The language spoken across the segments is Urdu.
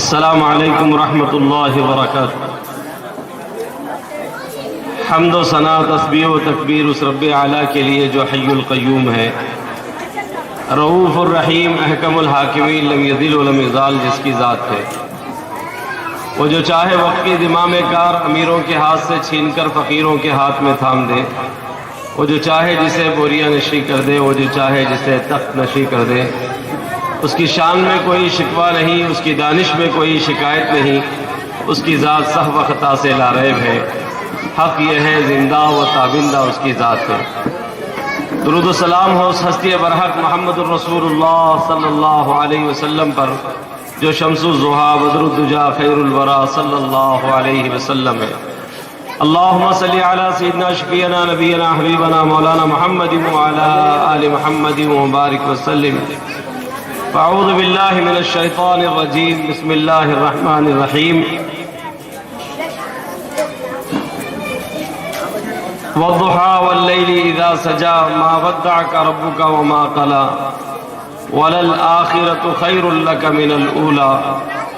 السلام علیکم ورحمۃ اللہ وبرکاتہ۔ حمد و ثنا، تسبیح و تکبیر اس رب اعلیٰ کے لیے جو حی القیوم ہے، رؤوف الرحیم، احکم الحاکمین، لم یضل ولم یضال، جس کی ذات ہے۔ وہ جو چاہے وقت کی زمام کار امیروں کے ہاتھ سے چھین کر فقیروں کے ہاتھ میں تھام دے، وہ جو چاہے جسے بوریاں نشی کر دے، وہ جو چاہے جسے تخت نشی کر دے۔ اس کی شان میں کوئی شکوہ نہیں، اس کی دانش میں کوئی شکایت نہیں، اس کی ذات صحو و خطا سے لا ریب ہے۔ حق یہ ہے زندہ و تابندہ اس کی ذات ہے۔ درود و سلام ہو اس ہستی برحق محمد الرسول اللہ صلی اللہ علیہ وسلم پر، جو شمس الضحیٰ بدر الدجا خیر الورا صلی اللہ علیہ وسلم ہے۔ اللہم صلی علی سیدنا شفیعنا نبینا حبیبنا مولانا محمد وعلی آل محمد وبارک وسلم۔ فاعوذ باللہ من الشیطان الرجیم، بسم اللہ الرحمن الرحیم۔ والضحى واللیل اذا سجا، ما ودعک ربک وما قلا، وللآخرة خیر لک من الأولى،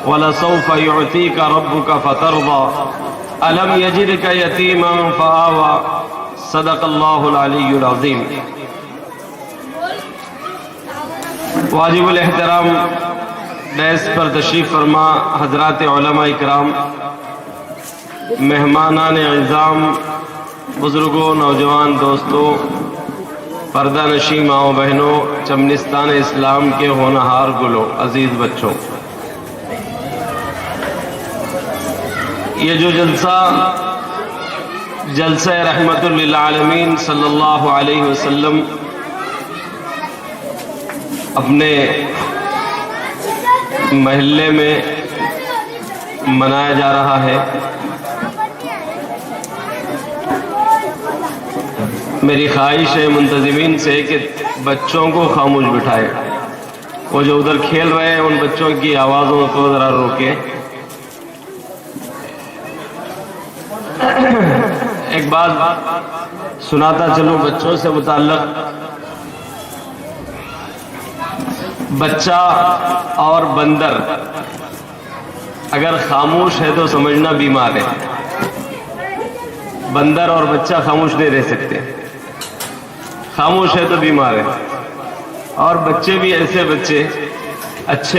ولسوف یعطیک ربک فترضى، الم یجدک یتیما فآوى۔ صدق اللہ العلی العظیم۔ واجب الاحترام ڈیس پر تشریف فرما حضرات علماء اکرام، مہمانان اعظام، بزرگوں، نوجوان دوستوں، پردہ نشی ماؤں بہنوں، چمنستان اسلام کے ہونہار گلوں، عزیز بچوں، یہ جو جلسہ رحمت للعالمین صلی اللہ علیہ وسلم اپنے محلے میں منایا جا رہا ہے، میری خواہش ہے منتظمین سے کہ بچوں کو خاموش بٹھائے، وہ جو ادھر کھیل رہے ہیں ان بچوں کی آوازوں کو ذرا روکے۔ ایک بات سناتا چلوں بچوں سے متعلق۔ بچہ اور بندر اگر خاموش ہے تو سمجھنا بیمار ہے۔ بندر اور بچہ خاموش نہیں رہ سکتے، خاموش ہے تو بیمار ہے۔ اور بچے بھی ایسے بچے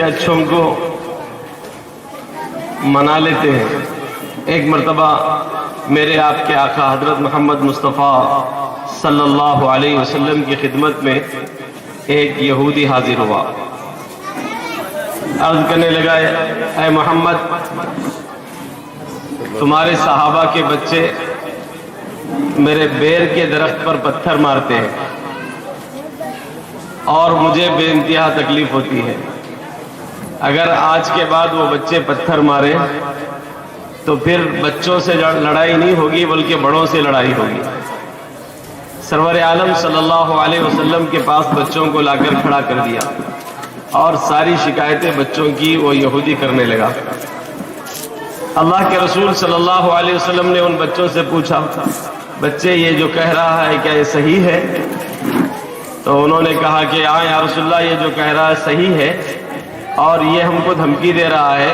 اچھوں کو منا لیتے ہیں۔ ایک مرتبہ میرے آپ کے آقا حضرت محمد مصطفیٰ صلی اللہ علیہ وسلم کی خدمت میں ایک یہودی حاضر ہوا، عرض کرنے لگا، اے محمد، تمہارے صحابہ کے بچے میرے بیر کے درخت پر پتھر مارتے ہیں اور مجھے بے انتہا تکلیف ہوتی ہے۔ اگر آج کے بعد وہ بچے پتھر مارے تو پھر بچوں سے لڑائی نہیں ہوگی بلکہ بڑوں سے لڑائی ہوگی۔ سرور عالم صلی اللہ علیہ وسلم کے پاس بچوں کو لا کر کھڑا کر دیا اور ساری شکایتیں بچوں کی وہ یہودی کرنے لگا۔ اللہ کے رسول صلی اللہ علیہ وسلم نے ان بچوں سے پوچھا، بچے یہ جو کہہ رہا ہے کیا یہ صحیح ہے؟ تو انہوں نے کہا کہ ہاں یا رسول اللہ، یہ جو کہہ رہا ہے صحیح ہے اور یہ ہم کو دھمکی دے رہا ہے۔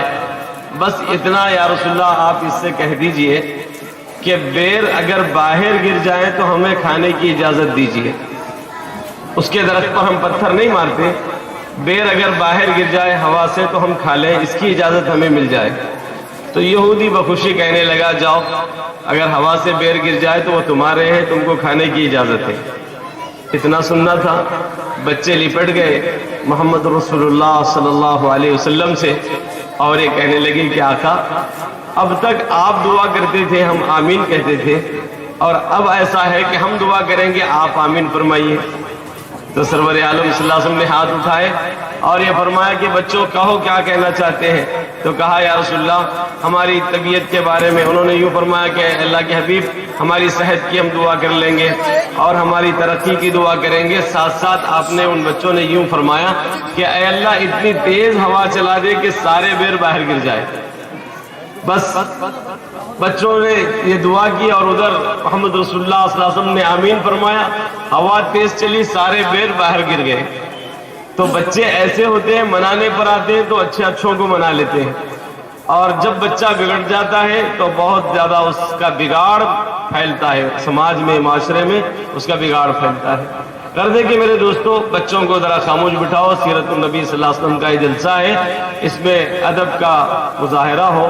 بس اتنا یا رسول اللہ آپ اس سے کہہ دیجئے کہ بیر اگر باہر گر جائے تو ہمیں کھانے کی اجازت دیجئے۔ اس کے درخت پر ہم پتھر نہیں مارتے، بیر اگر باہر گر جائے ہوا سے تو ہم کھا لیں، اس کی اجازت ہمیں مل جائے۔ تو یہودی بخوشی کہنے لگا، جاؤ، اگر ہوا سے بیر گر جائے تو وہ تمہارے ہیں، تم کو کھانے کی اجازت ہے۔ اتنا سننا تھا، بچے لپٹ گئے محمد رسول اللہ صلی اللہ علیہ وسلم سے اور یہ کہنے لگے کہ آقا، اب تک آپ دعا کرتے تھے، ہم آمین کہتے تھے، اور اب ایسا ہے کہ ہم دعا کریں گے، آپ آمین فرمائیے۔ تو سرور عالم صلی اللہ علیہ وسلم نے ہاتھ اٹھائے اور یہ فرمایا کہ بچوں کہو کیا کہنا چاہتے ہیں؟ تو کہا یا رسول اللہ، ہماری طبیعت کے بارے میں۔ انہوں نے یوں فرمایا کہ اللہ کے حبیب، ہماری صحت کی ہم دعا کر لیں گے اور ہماری ترقی کی دعا کریں گے۔ ساتھ ساتھ آپ نے ان بچوں نے یوں فرمایا کہ اے اللہ اتنی تیز ہوا چلا دے کہ سارے بیر باہر گر جائے۔ بس بچوں نے یہ دعا کی اور ادھر محمد رسول اللہ صلی اللہ علیہ وسلم نے آمین فرمایا، ہوا تیز چلی، سارے بیر باہر گر گئے۔ تو بچے ایسے ہوتے ہیں، منانے پر آتے ہیں تو اچھوں کو منا لیتے ہیں، اور جب بچہ بگڑ جاتا ہے تو بہت زیادہ اس کا بگاڑ پھیلتا ہے، سماج میں، معاشرے میں اس کا بگاڑ پھیلتا ہے۔ کر دے کہ میرے دوستو بچوں کو ذرا خاموش بٹھاؤ، سیرت النبی صلی اللہ علیہ وسلم کا یہ جلسہ ہے، اس میں ادب کا مظاہرہ ہو۔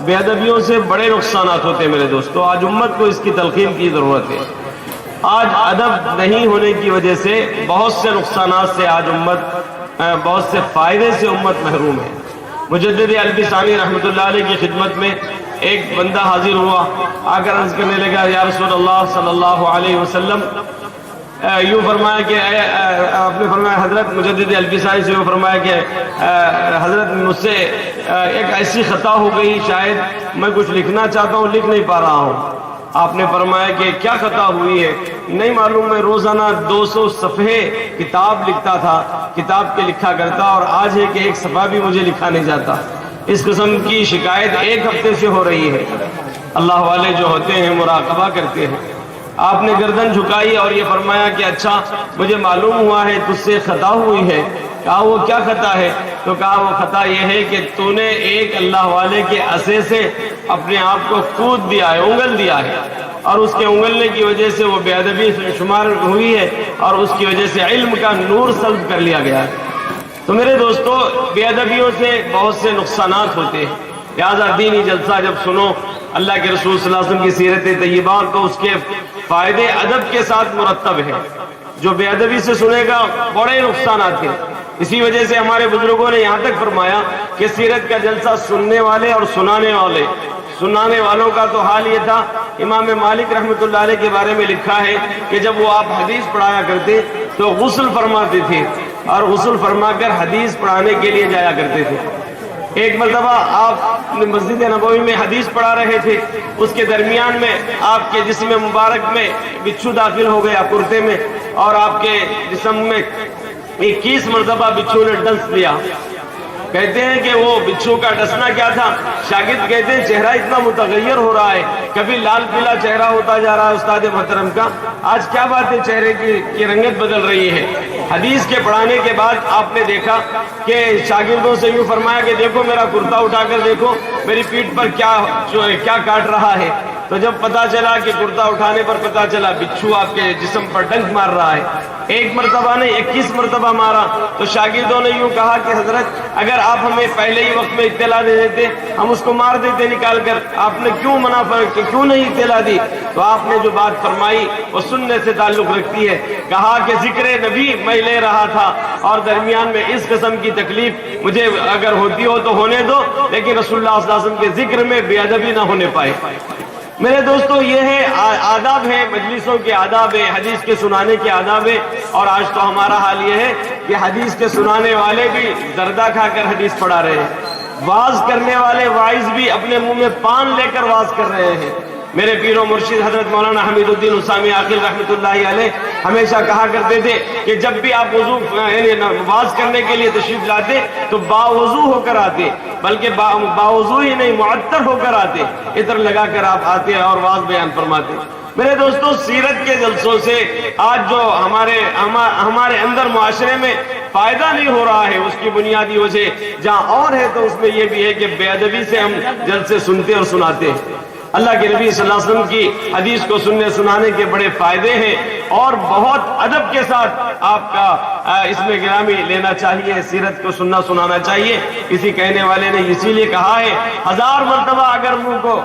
بے ادبیوں سے بڑے نقصانات ہوتے ہیں میرے دوستو، آج امت کو اس کی تلقین کی ضرورت ہے۔ آج ادب نہیں ہونے کی وجہ سے بہت سے نقصانات سے آج امت، بہت سے فائدے سے امت محروم ہے۔ مجدد الفسانی رحمۃ اللہ علیہ کی خدمت میں ایک بندہ حاضر ہوا، آ کر عرض کرنے لگا، یا رسول اللہ صلی اللہ علیہ وسلم، یوں فرمایا کہ آپ نے فرمایا حضرت، مجدد الفسانی سے یوں فرمایا کہ حضرت مجھ سے ایک ایسی خطا ہو گئی، شاید میں کچھ لکھنا چاہتا ہوں لکھ نہیں پا رہا ہوں۔ آپ نے فرمایا کہ کیا خطا ہوئی ہے؟ نہیں معلوم، میں روزانہ 200 صفحے کتاب لکھتا تھا، کتاب کے لکھا کرتا، اور آج ہے کہ ایک صفحہ بھی مجھے لکھا نہیں جاتا۔ اس قسم کی شکایت ایک ہفتے سے ہو رہی ہے۔ اللہ والے جو ہوتے ہیں مراقبہ کرتے ہیں۔ آپ نے گردن جھکائی اور یہ فرمایا کہ اچھا مجھے معلوم ہوا ہے تجھ سے خطا ہوئی ہے۔ کہا وہ کیا خطا ہے؟ تو کہا وہ خطا یہ ہے کہ تو نے ایک اللہ والے کے عصے سے اپنے آپ کو کود دیا ہے، انگل دیا ہے، اور اس کے انگلنے کی وجہ سے وہ بے ادبی شمار ہوئی ہے، اور اس کی وجہ سے علم کا نور سلب کر لیا گیا ہے۔ تو میرے دوستو بے ادبیوں سے بہت سے نقصانات ہوتے ہیں، لہٰذا دینی جلسہ جب سنو اللہ کے رسول صلی اللہ علیہ وسلم کی سیرت طیبہ، تو اس کے فائدے ادب کے ساتھ مرتب ہیں۔ جو بے ادبی سے سنے گا بڑے نقصانات ہیں۔ اسی وجہ سے ہمارے بزرگوں نے یہاں تک فرمایا کہ سیرت کا جلسہ سننے والے اور سنانے والوں کا تو حال یہ تھا۔ امام مالک رحمۃ اللہ علیہ کے بارے میں لکھا ہے کہ جب وہ آپ حدیث پڑھایا کرتے تو غسل فرماتے تھے، اور غسل فرما کر حدیث پڑھانے کے لیے جایا کرتے تھے۔ ایک مرتبہ آپ مسجد نبوی میں حدیث پڑھا رہے تھے، اس کے درمیان میں آپ کے جسم مبارک میں بچھو داخل ہو گیا کرتے میں، اور آپ کے جسم میں 21 مرتبہ بچھو نے ڈس دیا۔ کہتے ہیں کہ وہ بچھو کا ڈسنا کیا تھا؟ شاگرد کہتے ہیں چہرہ اتنا متغیر ہو رہا ہے، کبھی لال پیلا چہرہ ہوتا جا رہا ہے استاد محترم کا، آج کیا بات ہے چہرے کی رنگت بدل رہی ہے۔ حدیث کے پڑھانے کے بعد آپ نے دیکھا کہ شاگردوں سے یوں فرمایا کہ دیکھو میرا کرتا اٹھا کر دیکھو میری پیٹھ پر کیا کاٹ رہا ہے۔ تو جب پتا چلا کہ کرتا اٹھانے پر پتا چلا بچھو آپ کے جسم پر ڈنک مار رہا ہے، ایک مرتبہ نہیں 21 مرتبہ مارا، تو شاگردوں نے یوں کہا کہ حضرت اگر آپ ہمیں پہلے ہی وقت میں اطلاع دے دیتے ہم اس کو مار دیتے نکال کر، آپ نے کیوں منع کیوں نہیں اطلاع دی؟ تو آپ نے جو بات فرمائی وہ سننے سے تعلق رکھتی ہے۔ کہا کہ ذکر نبی میں لے رہا تھا، اور درمیان میں اس قسم کی تکلیف مجھے اگر ہوتی ہو تو ہونے دو، لیکن رسول اللہ صلی اللہ علیہ وسلم کے ذکر میں بے ادبی نہ ہونے پائے۔ میرے دوستو یہ ہے آداب ہے، مجلسوں کے آداب ہے، حدیث کے سنانے کے آداب ہے، اور آج تو ہمارا حال یہ ہے کہ حدیث کے سنانے والے بھی زردہ کھا کر حدیث پڑھا رہے ہیں، واعظ کرنے والے واعظ بھی اپنے منہ میں پان لے کر واعظ کر رہے ہیں۔ میرے پیر و مرشد حضرت مولانا حمید الدین اسامی عاقل رحمۃ اللہ علیہ ہمیشہ کہا کرتے تھے کہ جب بھی آپ وضو واعظ کرنے کے لیے تشریف لاتے تو باوضو ہو کر آتے، بلکہ باوضو ہی نہیں معطر ہو کر آتے، عطر لگا کر آپ آتے اور واعظ بیان فرماتے۔ میرے دوستو سیرت کے جلسوں سے آج جو ہمارے اندر معاشرے میں فائدہ نہیں ہو رہا ہے، اس کی بنیادی وجہ جہاں اور ہے تو اس میں یہ بھی ہے کہ بے ادبی سے ہم جلسے سنتے اور سناتے ہیں۔ اللہ کے نبی صلی اللہ علیہ وسلم کی حدیث کو سننے سنانے کے بڑے فائدے ہیں، اور بہت ادب کے ساتھ آپ کا اس میں گرامی لینا چاہیے، سیرت کو سننا سنانا چاہیے۔ کسی کہنے والے نے اسی لیے کہا ہے 1000 مرتبہ اگر منہ کو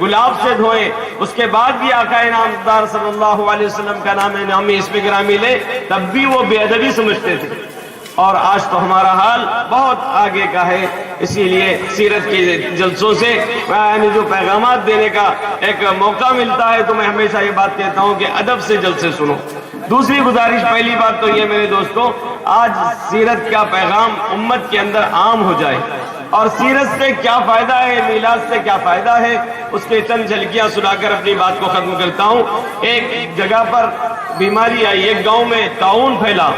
گلاب سے دھوئیں اس کے بعد بھی آقا نامدار صلی اللہ علیہ وسلم کا نامی اس میں گرامی لے، تب بھی وہ بے ادبی سمجھتے تھے، اور آج تو ہمارا حال بہت آگے کا ہے۔ اسی لیے سیرت کے جلسوں سے جو پیغامات دینے کا ایک موقع ملتا ہے تو میں ہمیشہ یہ بات کہتا ہوں کہ ادب سے جلسے سنو۔ دوسری گزارش، پہلی بات تو یہ میرے دوستو، آج سیرت کا پیغام امت کے اندر عام ہو جائے، اور سیرت سے کیا فائدہ ہے، میلاد سے کیا فائدہ ہے، اس کے چند جھلکیاں سنا کر اپنی بات کو ختم کرتا ہوں۔ ایک جگہ پر بیماری آئی، ایک گاؤں میں طاعون پھیلا،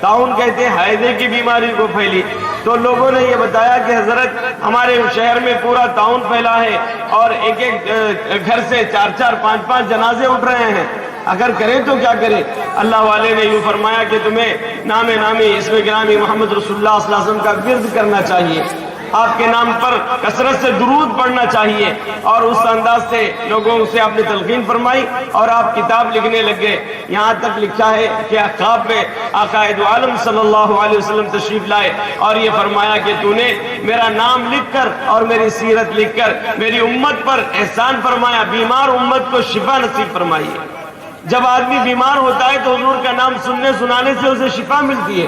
طاعون کہتے ہیں حیضے کی بیماری کو پھیلی، تو لوگوں نے یہ بتایا کہ حضرت ہمارے شہر میں پورا طاعون پھیلا ہے، اور ایک ایک گھر سے 4-4 5-5 جنازے اٹھ رہے ہیں، اگر کریں تو کیا کریں؟ اللہ والے نے یوں فرمایا کہ تمہیں نام نامی اس میں گرامی محمد رسول اللہ صلی اللہ علیہ وسلم کا ورد کرنا چاہیے۔ آپ کے نام پر کثرت سے درود پڑھنا چاہیے. اور اس انداز سے لوگوں سے آپ نے تلقین فرمائی اور آپ کتاب لکھنے لگ گئے. یہاں تک لکھا ہے کہ خواب میں آقا دو عالم صلی اللہ علیہ وسلم تشریف لائے اور یہ فرمایا کہ تو نے میرا نام لکھ کر اور میری سیرت لکھ کر میری امت پر احسان فرمایا, بیمار امت کو شفا نصیب فرمائی. جب آدمی بیمار ہوتا ہے تو حضور کا نام سننے سنانے سے اسے شفا ملتی ہے.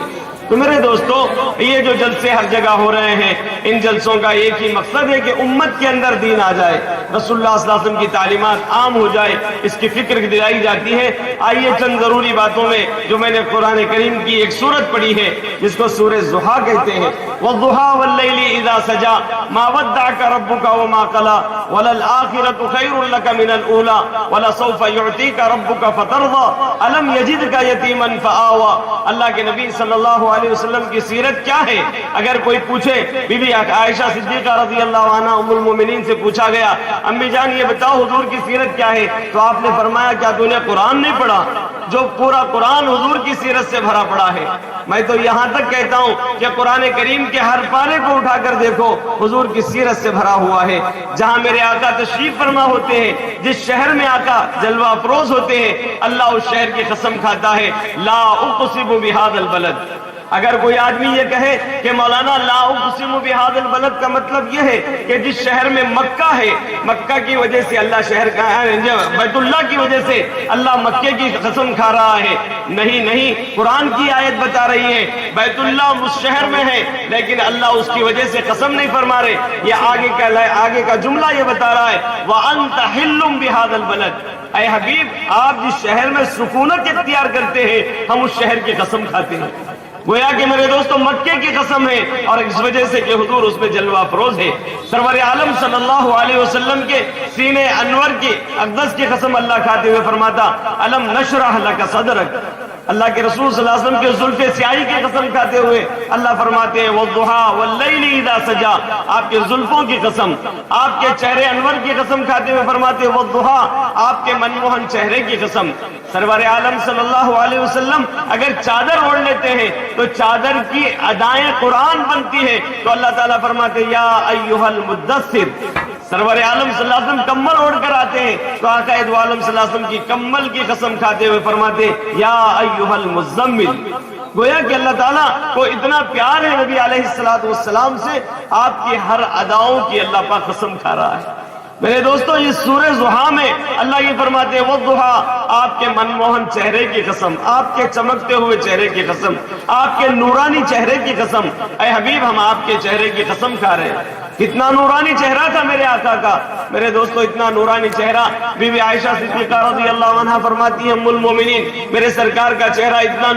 تو میرے دوستو, یہ جو جلسے ہر جگہ ہو رہے ہیں, ان جلسوں کا ایک ہی مقصد ہے کہ امت کے اندر دین آ جائے, رسول اللہ صلی اللہ علیہ وسلم کی تعلیمات عام ہو جائے, اس کی فکر دلائی جاتی ہے. آئیے چند ضروری باتوں میں جو میں نے قرآن کریم کی ایک سورت پڑھی ہے جس کو سورہ ضحیٰ کہتے ہیں. وَالضُّحَىٰ وَاللَّيْلِ إِذَا سَجَىٰ مَا وَدَّعَكَ رَبُّكَ وَمَا قَلَىٰ وَلَلْآخِرَةُ خَيْرٌ لَكَ مِنَ الْأُولَىٰ وَلَسَوْفَ يُعْطِيكَ رَبُّكَ فَتَرْضَىٰ أَلَمْ يَجِدْكَ يَتِيمًا فَآوَىٰ. اللہ کے نبی صلی اللہ علیہ وسلم کی سیرت کیا ہے؟ اگر کوئی پوچھے, بی بی عائشہ صدیقہ رضی اللہ عنہ ام المومنین سے پوچھا گیا, امی جان یہ بتاؤ حضور کی سیرت کیا ہے؟ تو آپ نے فرمایا کیا تو نے قرآن نہیں پڑھا؟ جو پورا قرآن حضور کی سیرت سے بھرا پڑا ہے. میں تو یہاں تک کہتا ہوں کہ قرآن کریم کے ہر پارے کو اٹھا کر دیکھو, حضور کی سیرت سے بھرا ہوا ہے. جہاں میرے آقا تشریف فرما ہوتے ہیں, جس شہر میں آقا جلوہ افروز ہوتے ہیں, اللہ اس شہر کی قسم کھاتا ہے, لا اقسم بہذا البلد. اگر کوئی آدمی یہ کہے کہ مولانا لا اقسم بہذا البلد کا مطلب یہ ہے کہ جس شہر میں مکہ ہے, مکہ کی وجہ سے اللہ شہر کا بیت اللہ کی وجہ سے اللہ مکے کی قسم کھا رہا ہے, نہیں نہیں, قرآن کی آیت بتا رہی ہے بیت اللہ اس شہر میں ہے لیکن اللہ اس کی وجہ سے قسم نہیں فرما رہے. یہ آگے کا جملہ یہ بتا رہا ہے وَأَنْتَ حِلٌّ بِهَذَا الْبَلَدِ. اے حبیب, آپ جس شہر میں سکونت اختیار کرتے ہیں ہم اس شہر کی قسم کھاتے ہیں. گویا کہ میرے دوستو مکے کی قسم ہے, اور اس وجہ سے کہ حضور اس میں جلوہ افروز ہے. سرور عالم صلی اللہ علیہ وسلم کے سینے انور کی اقدس کی قسم اللہ کھاتے ہوئے فرماتا الم نشرح لک صدرک. اللہ کے رسول صلی اللہ علیہ وسلم کے زلف سیاہی کی قسم کھاتے ہوئے اللہ فرماتے ہیں والضحیٰ واللیل اذا سجا. آپ کے زلفوں کی قسم, آپ کے چہرے انور کی قسم کھاتے ہوئے فرماتے ہیں والضحیٰ, آپ کے منموہن چہرے کی قسم. سرور عالم صلی اللہ علیہ وسلم اگر چادر اوڑھ لیتے ہیں تو چادر کی ادائیں قرآن بنتی ہے. تو اللہ تعالیٰ فرماتے ہیں یا ایھا المدثر. سرور عالم صلی اللہ علیہ وسلم کمل اوڑھ کر آتے ہیں تو آقا دو عالم صلی اللہ علیہ وسلم کی کمل کی قسم کھاتے ہوئے فرماتے ہیں یا ایھا المزمل. گویا کہ اللہ تعالیٰ کو اتنا پیار ہے نبی علیہ السلام سے, آپ کی ہر اداؤں کی اللہ پاک قسم کھا رہا ہے. میرے دوستو اس سورہ ضحیٰ میں اللہ یہ فرماتے ہیں والضحیٰ, آپ کے منموہن چہرے کی قسم, آپ کے چمکتے ہوئے چہرے کی قسم, آپ کے نورانی چہرے کی قسم. اے حبیب ہم آپ کے چہرے کی قسم کھا رہے ہیں. کتنا نورانی چہرہ تھا میرے آقا کا. میرے دوستو اتنا نورانی چہرہ, بی بی عائشہ صدیقہ رضی اللہ عنہ فرماتی ہیں ام المومنین, میرے سرکار کا چہرہ اتنا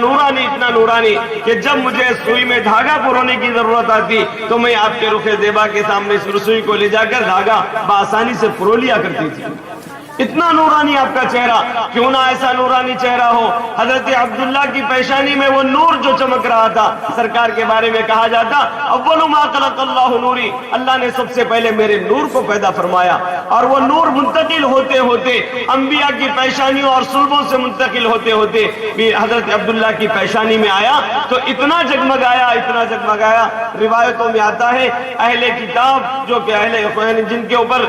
نورانی کہ جب مجھے سوئی میں دھاگا پرونے کی ضرورت آتی تو میں آپ کے رخ زیبا کے سامنے سوئی کو لے جا کر دھاگا بآسانی سے پرو لیا کرتی تھی. اتنا نورانی آپ کا چہرہ. کیوں نہ ایسا نورانی چہرہ ہو. حضرت عبداللہ کی پیشانی میں وہ نور جو چمک رہا تھا, سرکار کے بارے میں کہا جاتا اول ما خلق اللہ نوری, اللہ نے سب سے پہلے میرے نور کو پیدا فرمایا. اور وہ نور منتقل ہوتے ہوتے انبیاء کی پیشانیوں اور صلبوں سے منتقل ہوتے ہوتے بھی حضرت عبداللہ کی پیشانی میں آیا تو اتنا جگمگایا. روایتوں میں آتا ہے اہل کتاب جو کہ جن کے اوپر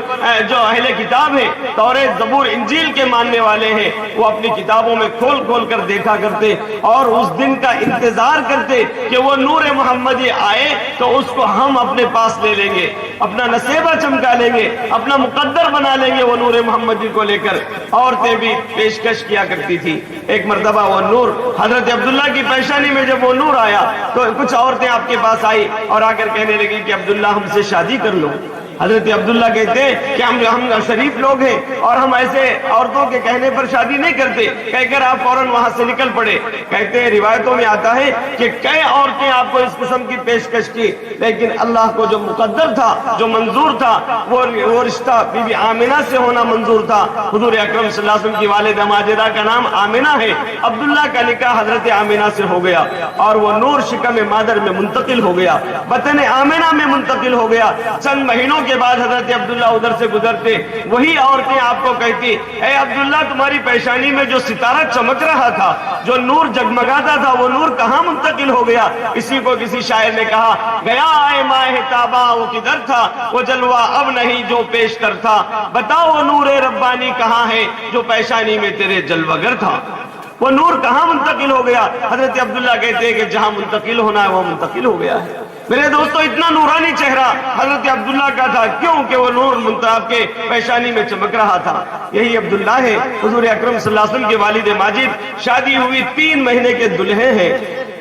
جو اہل کتاب ہے, توریت زبور انجیل کے ماننے والے ہیں, وہ اپنی کتابوں میں کھول کر دیکھا کرتے اور اس دن کا انتظار کرتے کہ وہ نور محمدی آئے تو اس کو ہم اپنے پاس لے لیں گے, اپنا نصیبہ چمکا لیں گے, اپنا مقدر بنا لیں گے وہ نور محمدی کو لے کر. عورتیں بھی پیشکش کیا کرتی تھی. ایک مرتبہ وہ نور حضرت عبداللہ کی پیشانی میں جب وہ نور آیا تو کچھ عورتیں آپ کے پاس آئی اور آ کر کہنے لگی کہ عبداللہ ہم سے شادی کر لو. حضرت عبداللہ کہتے ہیں کہ ہم شریف لوگ ہیں اور ہم ایسے عورتوں کے کہنے پر شادی نہیں کرتے. کہہ کر آپ فوراً وہاں سے نکل پڑے. کہتے ہیں روایتوں میں آتا ہے کہ کئی عورتیں آپ کو اس قسم کی پیشکش کی, لیکن اللہ کو جو مقدر تھا, جو منظور تھا, وہ رشتہ بی بی آمنہ سے ہونا منظور تھا. حضور اکرم صلی اللہ علیہ وسلم کی والدہ ماجدہ کا نام آمنہ ہے. عبداللہ کا نکاح حضرت آمنہ سے ہو گیا اور وہ نور شکم مادر میں منتقل ہو گیا, بطن آمنہ میں منتقل ہو گیا. چند مہینوں کے کے بعد حضرت عبداللہ ادھر سے گزرتے، وہی عورتیں آپ کو کہتی، اے عبداللہ تمہاری پیشانی میں جو ستارہ چمک رہا تھا، جو نور جگمگاتا تھا، وہ نور کہاں منتقل ہو گیا؟ اسی کو کسی شاعر نے کہا، گیا اے ماہ تابا وہ کدھر تھا، وہ جلوہ اب نہیں جو پیشتر تھا، بتاؤ وہ نور ربانی کہاں ہے جو پیشانی میں تیرے جلوگر تھا؟ وہ نور کہاں منتقل ہو گیا؟ حضرت عبداللہ کہتے ہیں کہ جہاں منتقل ہونا ہے وہ منتقل ہو گیا ہے۔ میرے دوستو اتنا نورانی چہرہ حضرت عبداللہ کا تھا، کیوں کہ وہ نور منتخب کے پیشانی میں چمک رہا تھا۔ یہی عبداللہ ہے، حضور اکرم صلی اللہ علیہ وسلم کے والد ماجد، شادی ہوئی 3 مہینے کے دلہے ہیں،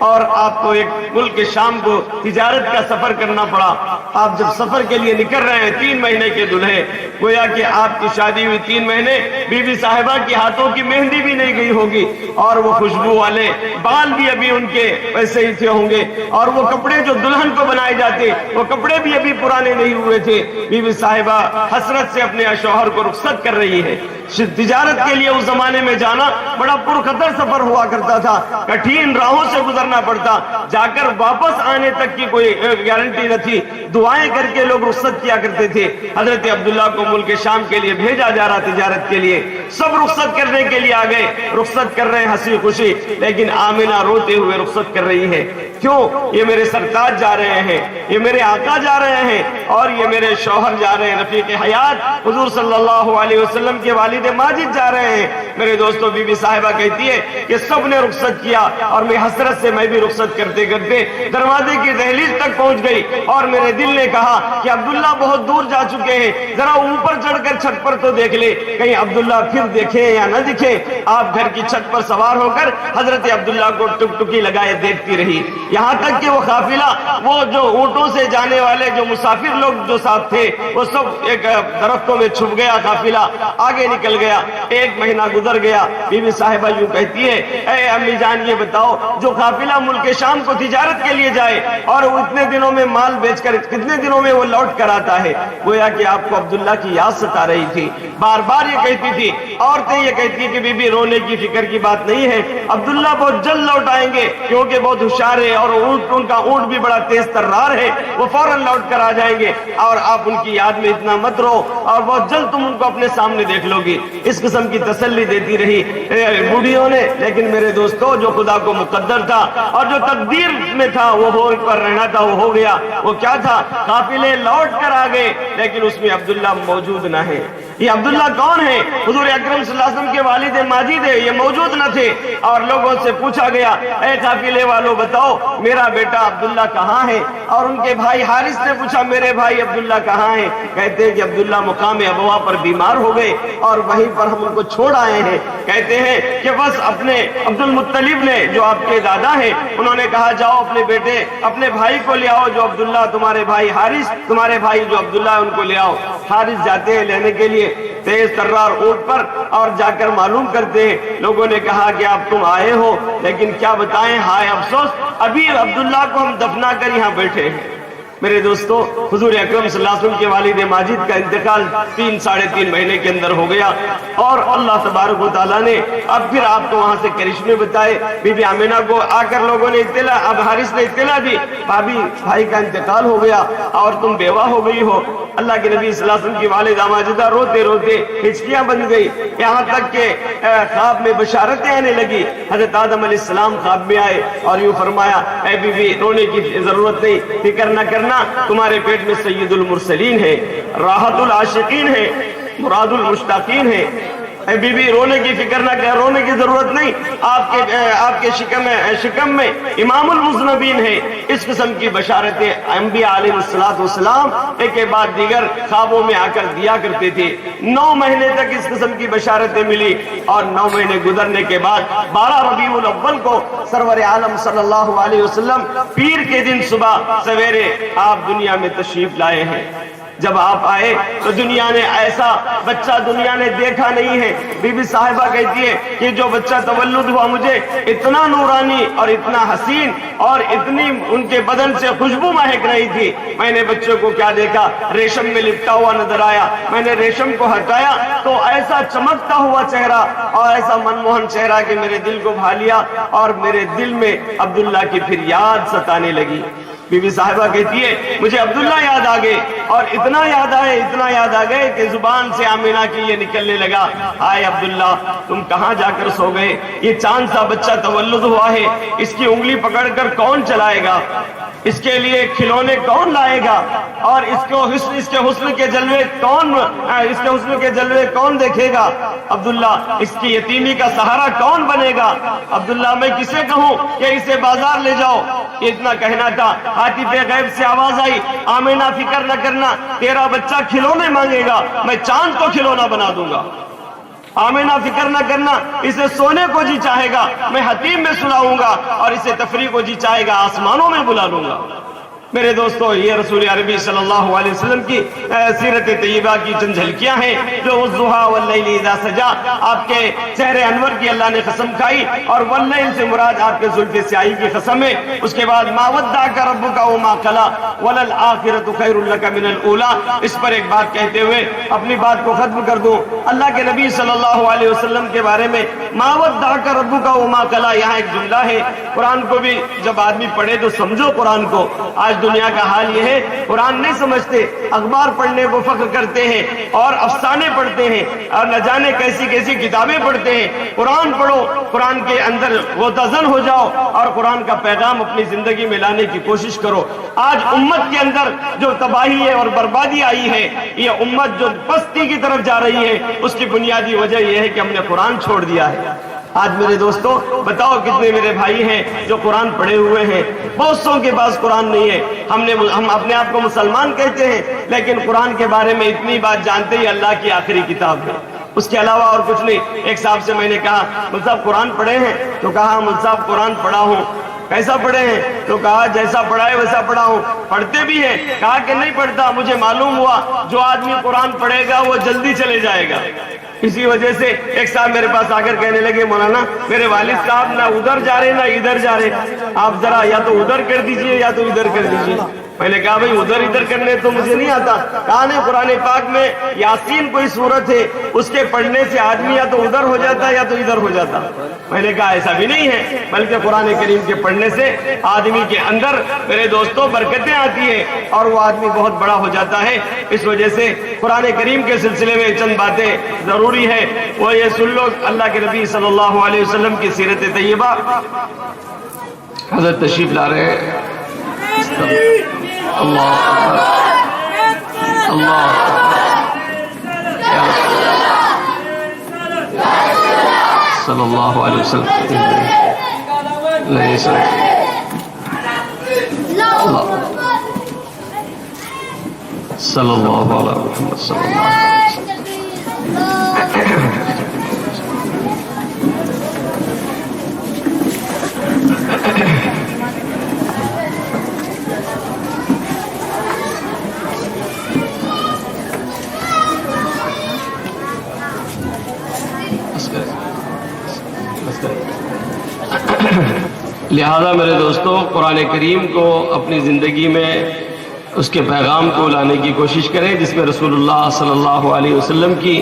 اور آپ کو ایک ملک شام کو تجارت کا سفر کرنا پڑا۔ آپ جب سفر کے لیے نکل رہے ہیں، 3 مہینے کے دلہے، گویا کہ آپ کی شادی ہوئی 3 مہینے، بی بی صاحبہ کی ہاتھوں کی مہندی بھی نہیں گئی ہوگی، اور وہ خوشبو والے بال بھی ابھی ان کے ویسے ہی تھے ہوں گے، اور وہ کپڑے جو دلہن کو بنائے جاتے وہ کپڑے بھی ابھی پرانے نہیں ہوئے تھے۔ بی بی صاحبہ حسرت سے اپنے شوہر کو رخصت کر رہی ہے۔ تجارت کے لیے اس زمانے میں جانا بڑا پرخطر سفر ہوا کرتا تھا، کٹھین راہوں سے گزرنا پڑتا، جا کر واپس آنے تک کی کوئی گارنٹی نہ تھی، دعائیں کر کے لوگ رخصت کیا کرتے تھے۔ حضرت عبداللہ کو ملک شام کے لیے بھیجا جا رہا تجارت کے لیے، سب رخصت کرنے کے لیے آ گئے، رخصت کر رہے ہیں ہنسی خوشی، لیکن آمنہ روتے ہوئے رخصت کر رہی ہے۔ کیوں؟ یہ میرے سرتاج جا رہے ہیں، یہ میرے آقا جا رہے ہیں، اور یہ میرے شوہر جا رہے ہیں، رفیق حیات حضور صلی اللہ علیہ وسلم کے والد ماجد جا رہے ہیں۔ میرے دوستو بی بی صاحبہ کہتی ہے کہ سب نے رخصت کیا، اور میں حسرت سے میں بھی رخصت کرتے کرتے دروازے کی دہلیز تک پہنچ گئی، اور میرے دل نے کہا کہ عبداللہ بہت دور جا چکے ہیں، ذرا اوپر چڑھ کر چھت پر تو دیکھ لے، کہیں عبداللہ پھر دیکھیں یا نہ دکھیں۔ آپ گھر کی چھت پر سوار ہو کر حضرت عبداللہ کو ٹک ٹکی لگائے دیکھتی رہی، یہاں تک کہ وہ قافلہ، وہ جو اونٹوں سے جانے والے جو مسافر لوگ جو ساتھ تھے، وہ سب ایک درختوں میں چھپ گیا، قافلہ آگے نکل گیا۔ 1 مہینہ گزر گیا۔ بی بی صاحبہ یوں کہتی ہے، اے امی جان یہ بتاؤ، جو قافلہ ملک شام کو تجارت کے لیے جائے اور وہ اتنے دنوں میں مال بیچ کر کتنے دنوں میں وہ لوٹ کر آتا ہے؟ گویا کہ آپ کو عبداللہ کی یاد ستا رہی تھی، بار بار یہ کہتی تھی۔ عورتیں یہ کہتی کہ بی بی رونے کی فکر کی بات نہیں ہے، عبداللہ بہت جلد لوٹ آئیں گے، کیونکہ بہت ہوشیار ہے، اور ان کا اونٹ بھی بڑا تیز ترار ہے، وہ فوراً لوٹ کر آ جائیں گے، اور آپ ان کی یاد میں اتنا مت رو، اور بہت جلد تم ان کو اپنے سامنے دیکھ لو گی۔ اس قسم کی تسلی دیتی رہی بوڑھیوں نے۔ لیکن میرے دوستو، جو خدا کو مقدر تھا اور جو تقدیر میں تھا وہ ہو کر رہنا تھا، وہ ہو گیا۔ وہ کیا تھا؟ قافلے لوٹ کر آ گئے، لیکن اس میں عبداللہ موجود نہ ہے۔ یہ عبداللہ کون ہے؟ حضور اکرم صلی اللہ علیہ وسلم کے والد ماجد ہے، یہ موجود نہ تھے۔ اور لوگوں سے پوچھا گیا، اے قافلے والوں بتاؤ میرا بیٹا عبداللہ کہاں ہے؟ اور ان کے بھائی حارث نے پوچھا، میرے بھائی عبداللہ کہاں ہے؟ کہتے ہیں کہ عبداللہ مقام ابوا پر بیمار ہو گئے، اور وہیں پر ہم ان کو چھوڑ آئے ہیں۔ کہتے ہیں کہ بس اپنے عبد المطلب نے، جو آپ کے دادا ہیں، انہوں نے کہا جاؤ اپنے بیٹے، اپنے بھائی کو لے آؤ جو عبداللہ، تمہارے بھائی حارث، تمہارے بھائی جو عبداللہ ان کو لے آؤ۔ حارث جاتے ہیں لینے کے لیے تیز ترار اونٹ پر، اور جا کر معلوم کرتے ہیں، لوگوں نے کہا کہ اب تم آئے ہو، لیکن کیا بتائیں، ہائے افسوس، ابھی عبداللہ کو ہم دفنا کر یہاں بیٹھے ہیں۔ میرے دوستو، حضور اکرم صلی اللہ علیہ وسلم کے والد ماجد کا انتقال 3-3.5 مہینے کے اندر ہو گیا، اور اللہ تبارک و تعالیٰ نے اب پھر آپ کو وہاں سے کرشمے بتائے۔ بی بی آمنہ کو آ کر لوگوں نے اطلاع، اب حارث نے اطلاع دی، بھائی کا انتقال ہو گیا اور تم بیوہ ہو گئی ہو۔ اللہ کے نبی صلی اللہ علیہ وسلم کی والدہ ماجدہ روتے روتے ہچکیاں بن گئی، یہاں تک کہ خواب میں بشارتیں آنے لگی۔ حضرت آدم علیہ السلام خواب میں آئے اور یوں فرمایا، اے بی بی رونے کی ضرورت نہیں، فکر نہ کرنا، تمہارے پیٹ میں سید المرسلین ہے، راحت العاشقین ہے، مراد المشتاقین ہے۔ اے بی بی رونے کی فکر نہ کر، رونے کی ضرورت نہیں، آپ کے شکم میں امام المذنبین ہے۔ اس قسم کی بشارتیں انبیاء علیہ السلام ایک کے بعد دیگر خوابوں میں آ کر دیا کرتے تھے۔ 9 مہینے تک اس قسم کی بشارتیں ملی، اور 9 مہینے گزرنے کے بعد 12 ربیع الاول کو سرور عالم صلی اللہ علیہ وسلم پیر کے دن صبح سویرے آپ دنیا میں تشریف لائے ہیں۔ جب آپ آئے تو دنیا نے ایسا بچہ دنیا نے دیکھا نہیں ہے۔ بی بی صاحبہ کہتی ہے کہ جو بچہ تولد ہوا مجھے اتنا نورانی اور اتنا حسین اور اتنی ان کے بدن سے خوشبو مہک رہی تھی، میں نے بچے کو کیا دیکھا، ریشم میں لپٹا ہوا نظر آیا۔ میں نے ریشم کو ہٹایا تو ایسا چمکتا ہوا چہرہ اور ایسا منموہن چہرہ کہ میرے دل کو بھا لیا، اور میرے دل میں عبداللہ کی پھر یاد ستانے لگی۔ بی بی صاحبہ کہتی ہے مجھے عبداللہ یاد آ گئے، اور اتنا یاد آ گئے کہ زبان سے آمینہ کی یہ نکلنے لگا، ہائے عبداللہ تم کہاں جا کر سو گئے؟ یہ چاند سا بچہ تولد ہوا ہے، اس کی انگلی پکڑ کر کون چلائے گا؟ اس کے لیے کھلونے کون لائے گا؟ اور اس کے حسن کے جلوے کون دیکھے گا؟ عبداللہ اس کی یتیمی کا سہارا کون بنے گا؟ عبداللہ میں کسے کہوں کہ اسے بازار لے جاؤ؟ اتنا کہنا تھا، ہاتف غیب سے آواز آئی، آمینہ فکر نہ کرنا، تیرا بچہ کھلونے مانگے گا، میں چاند کو کھلونا بنا دوں گا۔ آمینہ فکر نہ کرنا، اسے سونے کو جی چاہے گا میں حتیم میں سلاؤں گا، اور اسے تفریح کو جی چاہے گا آسمانوں میں بلا لوں گا۔ میرے دوستو، یہ رسول عربی صلی اللہ علیہ وسلم کی سیرت طیبہ کی چند جھلکیاں ہیں جو والضحیٰ واللیل اذا سجا، آپ کے چہرے انور کی اللہ نے قسم کھائی، اور واللیل سے مراد آپ کے زلف سیاہی کی قسم ہے۔ اس کے بعد ما ودعک ربک وما قلی وللآخرۃ خیر لک من الاولی، اس پر ایک بات کہتے ہوئے اپنی بات کو ختم کر دوں۔ اللہ کے نبی صلی اللہ علیہ وسلم کے بارے میں ما ودعک ربک وما قلی، یہاں ایک جملہ ہے۔ قرآن کو بھی جب آدمی پڑھے تو سمجھو قرآن کو۔ آج دنیا کا حال یہ ہے، قرآن نہیں سمجھتے، اخبار پڑھنے کو فخر کرتے ہیں اور افسانے پڑھتے ہیں اور نہ جانے کیسی کیسی کتابیں پڑھتے ہیں۔ قرآن پڑھو، قرآن کے اندر غوطہ ہو جاؤ اور قرآن کا پیغام اپنی زندگی میں لانے کی کوشش کرو۔ آج امت کے اندر جو تباہی ہے اور بربادی آئی ہے، یہ امت جو پستی کی طرف جا رہی ہے، اس کی بنیادی وجہ یہ ہے کہ ہم نے قرآن چھوڑ دیا ہے۔ آج میرے دوستو بتاؤ کتنے میرے بھائی ہیں جو قرآن پڑھے ہوئے ہیں؟ بہت سو کے پاس قرآن نہیں ہے۔ ہم اپنے آپ کو مسلمان کہتے ہیں، لیکن قرآن کے بارے میں اتنی بات جانتے ہی اللہ کی آخری کتاب ہے، اس کے علاوہ اور کچھ نہیں۔ ایک صاحب سے میں نے کہا مل صاحب قرآن پڑھے ہیں؟ تو کہا مل صاحب قرآن پڑھا ہوں۔ کیسا پڑھے ہیں؟ تو کہا جیسا پڑھا ہے ویسا پڑھا ہوں۔ پڑھتے بھی ہیں؟ کہا کہ نہیں پڑھتا، مجھے معلوم ہوا جو آدمی قرآن پڑھے گا وہ جلدی چلے جائے گا۔ اسی وجہ سے ایک صاحب میرے پاس آ کر کہنے لگے مولانا میرے والد صاحب نہ ادھر جا رہے نہ ادھر جا رہے، آپ ذرا یا تو ادھر کر دیجئے یا تو ادھر کر دیجئے۔ میں نے کہا بھئی ادھر ادھر کرنے تو مجھے نہیں آتا۔ کہا نہیں، قرآن پاک میں یاسین کوئی سورت ہے، اس کے پڑھنے سے آدمی یا تو ادھر ہو جاتا یا تو ادھر ہو جاتا۔ میں نے کہا ایسا بھی نہیں ہے، بلکہ قرآن کریم کے پڑھنے سے آدمی کے اندر میرے دوستوں برکتیں آتی ہیں اور وہ آدمی بہت بڑا ہو جاتا ہے۔ اس وجہ سے قرآن کریم کے سلسلے میں چند باتیں ضروری ہے، وہ یہ سن لو۔ اللہ کے نبی صلی اللہ علیہ وسلم کی سیرت طیبہ حضرت تشریف لا رہے ہیں۔ اللہ اللہ صلی اللہ علیہ وسلم صلی اللہ علیہ محمد صلی اللہ علیہ وسلم۔ لہذا میرے دوستو قرآن کریم کو اپنی زندگی میں اس کے پیغام کو لانے کی کوشش کریں جس میں رسول اللہ صلی اللہ علیہ وسلم کی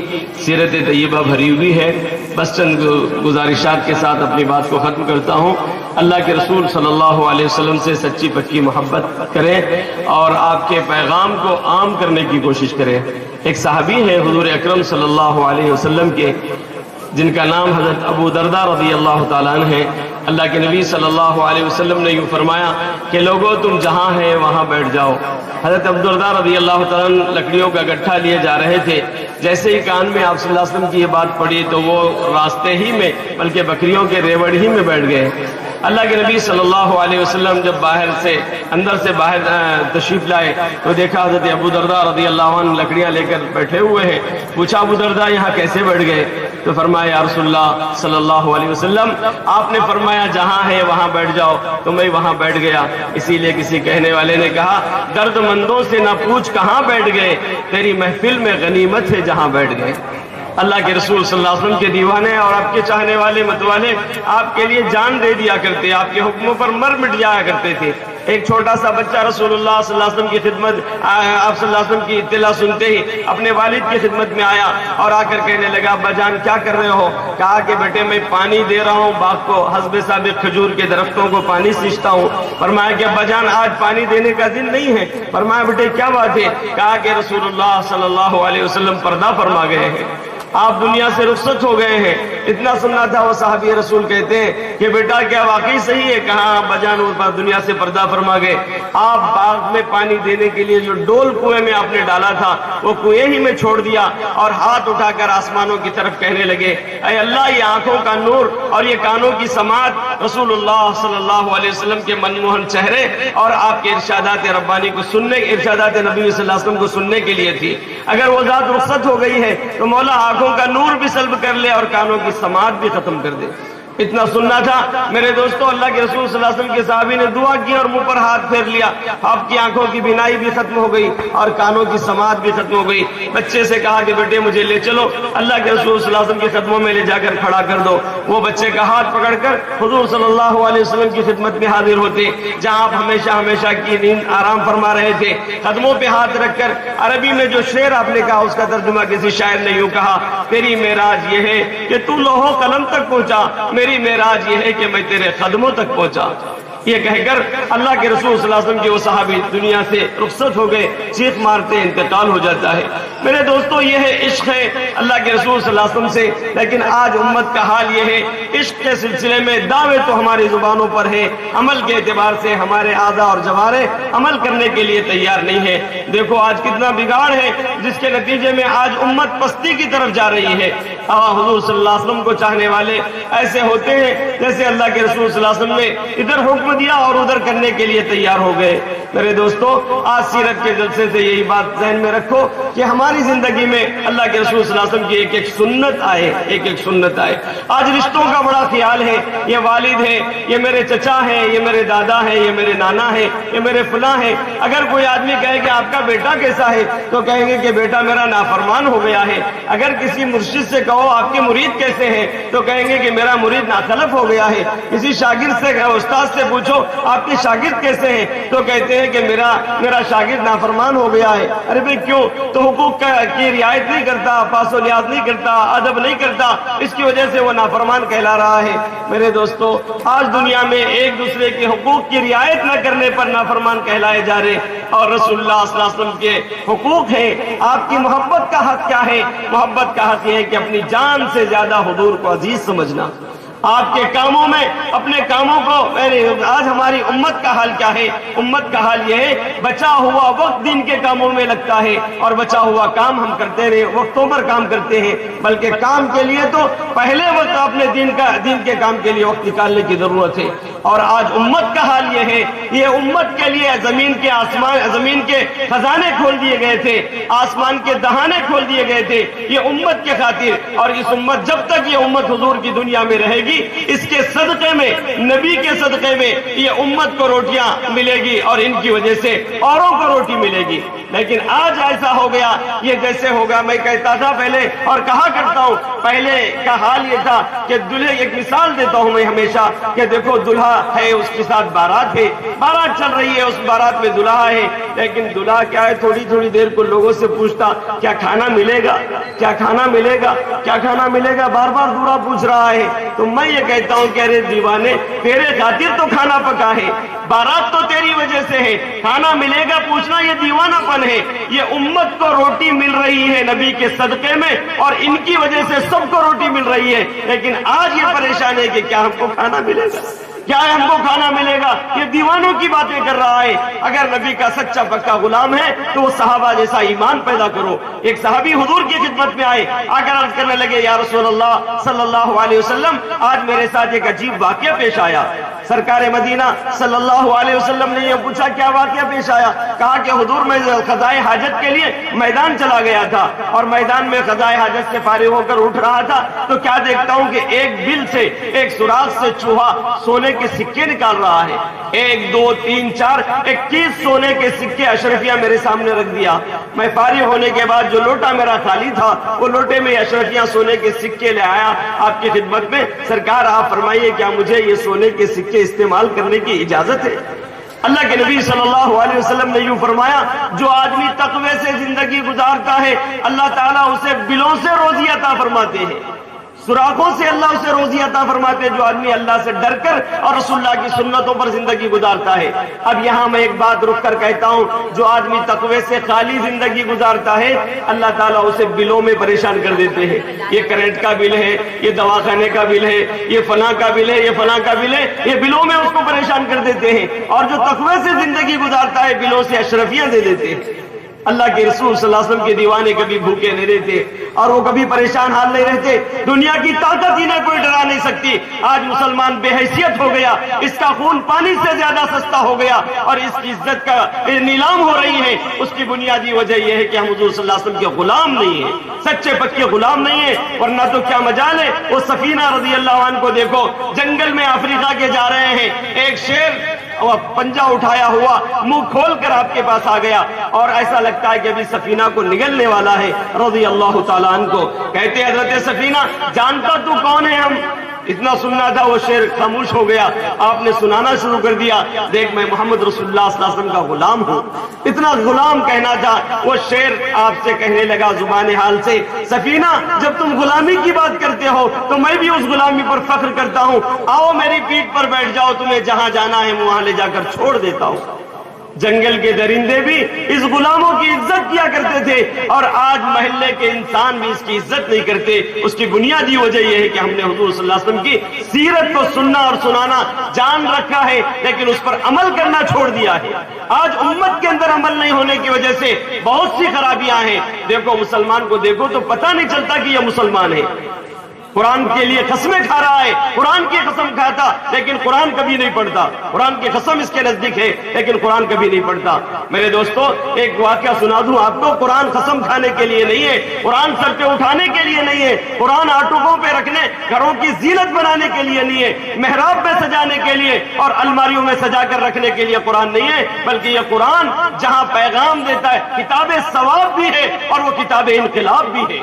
سیرت طیبہ بھری ہوئی ہے۔ بس چند گزارشات کے ساتھ اپنی بات کو ختم کرتا ہوں۔ اللہ کے رسول صلی اللہ علیہ وسلم سے سچی پکی محبت کریں اور آپ کے پیغام کو عام کرنے کی کوشش کریں۔ ایک صحابی ہے حضور اکرم صلی اللہ علیہ وسلم کے، جن کا نام حضرت ابو درداء رضی اللہ تعالیٰ عنہ ہے۔ اللہ کے نبی صلی اللہ علیہ وسلم نے یوں فرمایا کہ لوگوں تم جہاں ہیں وہاں بیٹھ جاؤ۔ حضرت ابو درداء رضی اللہ تعالیٰ عنہ لکڑیوں کا گٹھا لیے جا رہے تھے، جیسے ہی کان میں آپ صلی اللہ علیہ وسلم کی یہ بات پڑی تو وہ راستے ہی میں بلکہ بکریوں کے ریوڑ ہی میں بیٹھ گئے۔ اللہ کے نبی صلی اللہ علیہ وسلم جب اندر سے باہر تشریف لائے تو دیکھا حضرت ابو درداء رضی اللہ عنہ لکڑیاں لے کر بیٹھے ہوئے ہیں۔ پوچھا ابو درداء یہاں کیسے بیٹھ گئے؟ تو فرمایا یا رسول اللہ صلی اللہ علیہ وسلم آپ نے فرمایا جہاں ہے وہاں بیٹھ جاؤ تو میں وہاں بیٹھ گیا۔ اسی لیے کسی کہنے والے نے کہا درد مندوں سے نہ پوچھ کہاں بیٹھ گئے، تیری محفل میں غنیمت ہے جہاں بیٹھ گئے۔ اللہ کے رسول صلی اللہ علیہ وسلم کے دیوانے اور آپ کے چاہنے والے متوالے آپ کے لیے جان دے دیا کرتے، آپ کے حکموں پر مر مٹ جایا کرتے تھے۔ ایک چھوٹا سا بچہ رسول اللہ صلی اللہ علیہ وسلم کی خدمت، آپ صلی اللہ علیہ وسلم کی اطلاع سنتے ہی اپنے والد کی خدمت میں آیا اور آ کر کہنے لگا ابا جان کیا کر رہے ہو؟ کہا کہ بیٹے میں پانی دے رہا ہوں باغ کو، حسب سابق کھجور کے درختوں کو پانی سینچتا ہوں۔ فرمایا کہ ابا جان آج پانی دینے کا دن نہیں ہے۔ فرمایا بیٹے کیا بات ہے؟ کہا کہ رسول اللہ صلی اللہ علیہ وسلم پردہ فرما گئے ہیں، آپ دنیا سے رخصت ہو گئے ہیں۔ اتنا سننا تھا وہ صحابی رسول کہتے ہیں کہ بیٹا کیا واقعی صحیح ہے؟ کہا ابا جان وہ دنیا سے پردہ فرما گئے، آپ باغ میں پانی دینے کے لیے جو ڈول کنویں میں آپ نے ڈالا تھا وہ کنویں ہی میں چھوڑ دیا اور ہاتھ اٹھا کر آسمانوں کی طرف کہنے لگے اے اللہ یہ آنکھوں کا نور اور یہ کانوں کی سماعت رسول اللہ صلی اللہ علیہ وسلم کے منموہن چہرے اور آپ کے ارشادات ربانی کو سننے، ارشادات نبی صلی اللہ علیہ وسلم کو سننے کے لیے تھی۔ اگر وہ ذات رخصت ہو گئی ہے تو مولا آنکھوں کا نور بھی سلب کر لے اور کانوں کی سماعت بھی ختم کر دے۔ اتنا سننا تھا میرے دوستو، اللہ کے رسول صلی اللہ علیہ وسلم کے صحابی نے دعا کی اور منہ پر ہاتھ پھیر لیا، آپ کی آنکھوں کی بینائی بھی ختم ہو گئی اور کانوں کی سماعت بھی ختم ہو گئی۔ بچے سے کہا کہ بیٹے مجھے لے چلو، اللہ کے رسول صلی اللہ علیہ وسلم کے قدموں میں لے جا کر کھڑا کر دو۔ وہ بچے کا ہاتھ پکڑ کر حضور صلی اللہ علیہ وسلم کی خدمت میں حاضر ہوتے، جہاں آپ ہمیشہ کی نیند آرام فرما رہے تھے۔ قدموں پہ ہاتھ رکھ کر عربی میں جو شعر آپ نے کہا اس کا ترجمہ کسی شاعر نے یوں کہا، تیری معراج یہ ہے کہ تو لوح قلم تک پہنچا، میری معراج یہ ہے کہ میں تیرے قدموں تک پہنچا۔ یہ کہہ کر اللہ کے رسول صلی اللہ علیہ وسلم کے وہ صحابی دنیا سے رخصت ہو گئے، چیخ مارتے انتقال ہو جاتا ہے۔ میرے دوستو یہ ہے عشق ہے اللہ کے رسول صلی اللہ علیہ وسلم سے، لیکن آج امت کا حال یہ ہے عشق کے سلسلے میں دعوے تو ہماری زبانوں پر ہے، عمل کے اعتبار سے ہمارے اعضاء اور جوارح عمل کرنے کے لیے تیار نہیں ہے۔ دیکھو آج کتنا بگاڑ ہے جس کے نتیجے میں آج امت پستی کی طرف جا رہی ہے۔ حضور صلی اللہ علیہ وسلم کو چاہنے والے ایسے ہوتے ہیں جیسے اللہ کے رسول صلی اللہ علیہ وسلم نے ادھر حکم دیا اور ادھر کرنے کے لیے تیار ہو گئے۔ میرے دوستو آج سیرت کے جلسے سے یہی بات ذہن میں رکھو کہ ہماری زندگی میں اللہ کے رسول صلی اللہ علیہ وسلم کی ایک سنت آئے، ایک سنت آئے۔ آج رشتوں کا بڑا خیال ہے، یہ والد ہے، یہ میرے چچا ہے، یہ میرے دادا ہے، یہ میرے نانا ہے، یہ میرے فلاں ہے۔ اگر کوئی آدمی کہے کہ آپ کا بیٹا کیسا ہے تو کہیں گے کہ بیٹا میرا نافرمان ہو گیا ہے۔ اگر کسی مرشد سے کہو آپ کے مرید کیسے ہیں تو کہیں گے کہ میرا مرید ناخلف ہو گیا ہے۔ کسی شاگرد سے استاد سے پوچھو آپ کے شاگرد کیسے ہیں تو کہتے ہیں کہ میرا شاگرد نافرمان ہو گیا ہے۔ ارے بھئی کیوں؟ تو حقوق کی رعایت نہیں کرتا، پاس و لحاظ نہیں کرتا، ادب نہیں کرتا، اس کی وجہ سے وہ نافرمان کہلا رہا ہے۔ میرے دوستو آج دنیا میں ایک دوسرے کے حقوق کی رعایت نہ کرنے پر نافرمان کہلائے جا رہے، اور رسول اللہ صلی اللہ علیہ وسلم کے حقوق ہیں۔ آپ کی محبت کا حق کیا ہے؟ محبت کا حق یہ ہے کہ اپنی جان سے زیادہ حضور کو عزیز سمجھنا۔ آپ کے کاموں میں اپنے کاموں کو، آج ہماری امت کا حال کیا ہے؟ امت کا حال یہ ہے بچا ہوا وقت دین کے کاموں میں لگتا ہے اور بچا ہوا کام ہم کرتے رہے وقتوں پر کام کرتے ہیں، بلکہ کام کے لیے تو پہلے وقت اپنے دین کے کام کے لیے وقت نکالنے کی ضرورت ہے۔ اور آج امت کا حال یہ ہے، یہ امت کے لیے زمین کے خزانے کھول دیے گئے تھے، آسمان کے دہانے کھول دیے گئے تھے، یہ امت کے خاطر۔ اور اس امت جب تک یہ امت حضور کی دنیا میں رہے گی، اس کے صدقے میں، نبی کے صدقے میں یہ امت کو روٹیاں ملے گی اور ان کی وجہ سے اوروں کو روٹی ملے گی۔ لیکن آج ایسا ہو گیا، یہ جیسے ہوگا، میں کہتا تھا پہلے اور کہا کرتا ہوں، پہلے کا حال یہ تھا کہ دلہے، ایک مثال دیتا ہوں میں ہمیشہ کہ دیکھو دلہا ہے، اس کے ساتھ بارات ہے، بارات چل رہی ہے، اس بارات میں دلہا ہے، لیکن دلہا کیا ہے، تھوڑی تھوڑی دیر کو لوگوں سے پوچھتا کیا کھانا ملے گا، کیا کھانا ملے گا، کیا کھانا ملے گا، بار بار دلہا پوچھ رہا ہے۔ تو میں یہ کہتا ہوں کہ ارے دیوانے، تیرے خاطر تو کھانا پکا ہے، بارات تو تیری وجہ سے ہے، کھانا ملے گا پوچھنا یہ دیوانہ پن ہے۔ یہ امت کو روٹی مل رہی ہے نبی کے صدقے میں اور ان کی وجہ سے سب کو روٹی مل رہی ہے، لیکن آج یہ پریشان ہے کہ کیا ہم کو کھانا ملے گا، کیا ہم کو کھانا ملے گا۔ یہ دیوانوں کی باتیں کر رہا ہے۔ اگر نبی کا سچا پکا غلام ہے تو وہ صحابہ جیسا ایمان پیدا کرو۔ ایک صحابی حضور کی خدمت میں آئے، آ کر عرض کرنے لگے یا رسول اللہ صلی اللہ علیہ وسلم، آج میرے ساتھ ایک عجیب واقعہ پیش آیا۔ سرکار مدینہ صلی اللہ علیہ وسلم نے یہ پوچھا کیا واقعہ پیش آیا؟ کہا کہ حضور میں قضائے حاجت کے لیے میدان چلا گیا تھا اور میدان میں قضائے حاجت سے فارغ ہو کر اٹھ رہا تھا تو کیا دیکھتا ہوں کہ ایک بل سے، ایک سوراخ سے چوہا سونے کے سکے نکال رہا ہے۔ 1 2 3 4 21 سونے کے سکے اشرفیہ میرے سامنے رکھ دیا۔ میں فارغ ہونے کے بعد جو لوٹا میرا خالی تھا وہ لوٹے میں اشرفیہ سونے کے سکے لے آیا آپ کی خدمت میں۔ سرکار آپ فرمائیے کیا مجھے یہ سونے کے سکے استعمال کرنے کی اجازت ہے؟ اللہ کے نبی صلی اللہ علیہ وسلم نے یوں فرمایا، جو آدمی تقوی سے زندگی گزارتا ہے اللہ تعالیٰ اسے بلوں سے روزی عطا فرماتے ہیں، سوراخوں سے اللہ اسے روزی عطا فرماتے ہیں، جو آدمی اللہ سے ڈر کر اور رسول اللہ کی سنتوں پر زندگی گزارتا ہے۔ اب یہاں میں ایک بات رک کر کہتا ہوں، جو آدمی تقوی سے خالی زندگی گزارتا ہے اللہ تعالیٰ اسے بلوں میں پریشان کر دیتے ہیں، یہ کرنٹ کا بل ہے، یہ دواخانے کا بل ہے، یہ فلاں کا بل ہے، یہ فلاں کا بل ہے، یہ بلوں میں اس کو پریشان کر دیتے ہیں۔ اور جو تقوی سے زندگی گزارتا ہے بلوں سے اشرفیاں دے دیتے ہیں۔ اللہ کے رسول صلی اللہ علیہ وسلم کے دیوانے کبھی بھوکے نہیں رہتے اور وہ کبھی پریشان حال نہیں رہتے، دنیا کی طاقت انہیں کوئی ڈرا نہیں سکتی۔ آج مسلمان بے حیثیت ہو گیا، اس کا خون پانی سے زیادہ سستا ہو گیا اور اس کی عزت کا نیلام ہو رہی ہے۔ اس کی بنیادی وجہ یہ ہے کہ ہم حضور صلی اللہ علیہ وسلم کے غلام نہیں ہیں، سچے پکے غلام نہیں ہیں، ورنہ تو کیا مجال ہے۔ وہ سفینہ رضی اللہ عنہ کو دیکھو، جنگل میں افریقہ کے جا رہے ہیں، ایک شیر وہ پنجہ اٹھایا ہوا منہ کھول کر آپ کے پاس آ گیا اور ایسا لگتا ہے کہ ابھی سفینہ کو نگلنے والا ہے رضی اللہ تعالیٰ عنہ کو۔ کہتے حضرت سفینہ جانتا تو کون ہے ہم؟ اتنا سننا تھا، وہ شیر خاموش ہو گیا، آپ نے سنانا شروع کر دیا، دیکھ میں محمد رسول اللہ صلی اللہ علیہ وسلم کا غلام ہوں۔ اتنا غلام کہنا تھا، وہ شیر آپ سے کہنے لگا زبان حال سے، سفینہ جب تم غلامی کی بات کرتے ہو تو میں بھی اس غلامی پر فخر کرتا ہوں، آؤ میری پیٹھ پر بیٹھ جاؤ، تمہیں جہاں جانا ہے وہاں لے جا کر چھوڑ دیتا ہوں۔ جنگل کے درندے بھی اس غلاموں کی عزت کیا کرتے تھے اور آج محلے کے انسان بھی اس کی عزت نہیں کرتے۔ اس کی بنیادی وجہ یہ ہے کہ ہم نے حضور صلی اللہ علیہ وسلم کی سیرت کو سننا اور سنانا جان رکھا ہے لیکن اس پر عمل کرنا چھوڑ دیا ہے۔ آج امت کے اندر عمل نہیں ہونے کی وجہ سے بہت سی خرابیاں ہیں۔ دیکھو مسلمان کو دیکھو تو پتہ نہیں چلتا کہ یہ مسلمان ہے، قرآن کے لیے قسمیں کھا رہا ہے، قرآن کی قسم کھاتا لیکن قرآن کبھی نہیں پڑھتا، قرآن کی قسم اس کے نزدیک ہے لیکن قرآن کبھی نہیں پڑھتا۔ میرے دوستو ایک واقعہ سنا دوں آپ کو، قرآن قسم کھانے کے لیے نہیں ہے، قرآن سر پہ اٹھانے کے لیے نہیں ہے، قرآن آٹوکوں پہ رکھنے گھروں کی زینت بنانے کے لیے نہیں ہے، محراب پہ سجانے کے لیے اور الماریوں میں سجا کر رکھنے کے لیے قرآن نہیں ہے، بلکہ یہ قرآن جہاں پیغام دیتا ہے، کتاب ثواب بھی ہے اور وہ کتاب انقلاب بھی ہے۔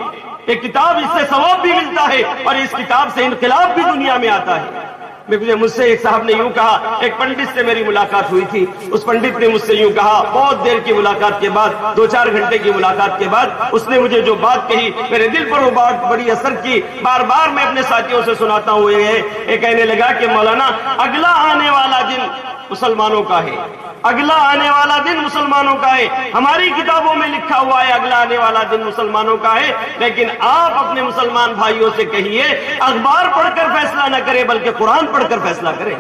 ایک کتاب اس سے ثواب بھی ملتا ہے اور اس کتاب سے انقلاب بھی دنیا میں آتا ہے۔ مجھ سے ایک صاحب نے یوں کہا، ایک پنڈت سے میری ملاقات ہوئی تھی، اس پنڈت نے مجھ سے یوں کہا، بہت دیر کی ملاقات کے بعد، 2-4 گھنٹے کی ملاقات کے بعد اس نے مجھے جو بات کہی میرے دل پر وہ بات بڑی اثر کی، بار بار میں اپنے ساتھیوں سے سناتا ہوں۔ یہ کہنے لگا کہ مولانا اگلا آنے والا دن مسلمانوں کا ہے، اگلا آنے والا دن مسلمانوں کا ہے، ہماری کتابوں میں لکھا ہوا ہے اگلا آنے والا دن مسلمانوں کا ہے، لیکن آپ اپنے مسلمان بھائیوں سے کہیے اخبار پڑھ کر فیصلہ نہ کرے بلکہ قرآن پڑھ کر فیصلہ کرے۔